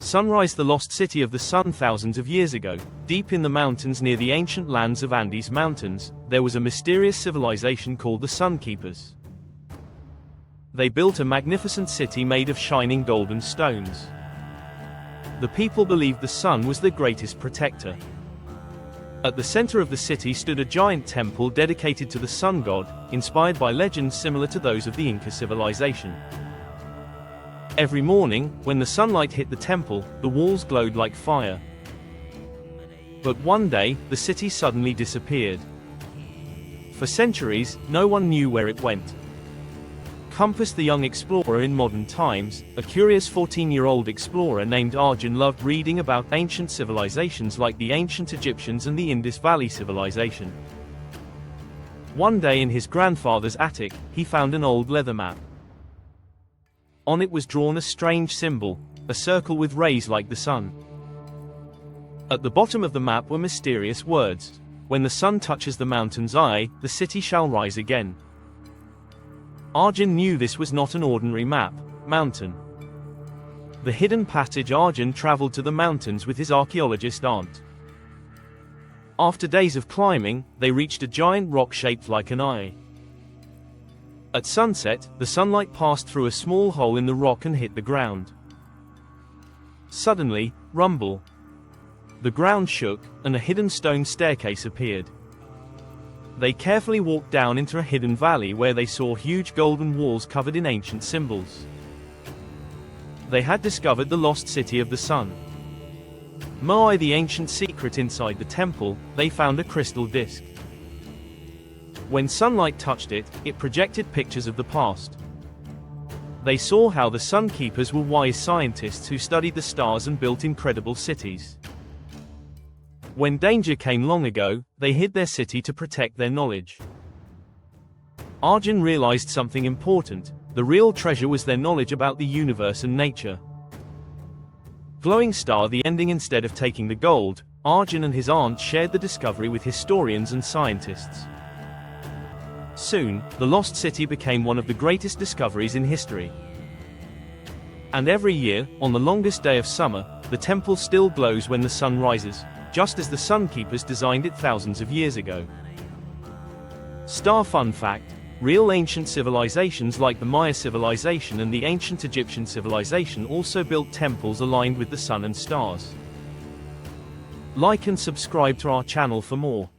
Sunrise, the lost city of the sun. Thousands of years ago, deep in the mountains near the ancient lands of Andes Mountains, there was a mysterious civilization called the Sun Keepers. They built a magnificent city made of shining golden stones. The people believed the sun was their greatest protector. At the center of the city stood a giant temple dedicated to the sun god, inspired by legends similar to those of the Inca civilization. Every morning, when the sunlight hit the temple, the walls glowed like fire. But one day, the city suddenly disappeared. For centuries, no one knew where it went. Compass, the young explorer in modern times, a curious 14-year-old explorer named Arjun, loved reading about ancient civilizations like the ancient Egyptians and the Indus Valley civilization. One day in his grandfather's attic, he found an old leather map. On it was drawn a strange symbol, a circle with rays like the sun. At the bottom of the map were mysterious words: "When the sun touches the mountain's eye, the city shall rise again." Arjun knew this was not an ordinary mountain. The hidden passage. Arjun traveled to the mountains with his archaeologist aunt. After days of climbing, they reached a giant rock shaped like an eye. At sunset, the sunlight passed through a small hole in the rock and hit the ground. Suddenly, rumble. The ground shook, and a hidden stone staircase appeared. They carefully walked down into a hidden valley where they saw huge golden walls covered in ancient symbols. They had discovered the lost city of the sun. Moai, the ancient secret. Inside the temple, they found a crystal disc. When sunlight touched it, it projected pictures of the past. They saw how the Sun Keepers were wise scientists who studied the stars and built incredible cities. When danger came long ago, they hid their city to protect their knowledge. Arjun realized something important: the real treasure was their knowledge about the universe and nature. Glowing Star, the ending. Instead of taking the gold, Arjun and his aunt shared the discovery with historians and scientists. Soon, the lost city became one of the greatest discoveries in history. And every year, on the longest day of summer, the temple still glows when the sun rises, just as the Sun Keepers designed it thousands of years ago. Star fun fact: real ancient civilizations like the Maya civilization and the ancient Egyptian civilization also built temples aligned with the sun and stars. Like and subscribe to our channel for more.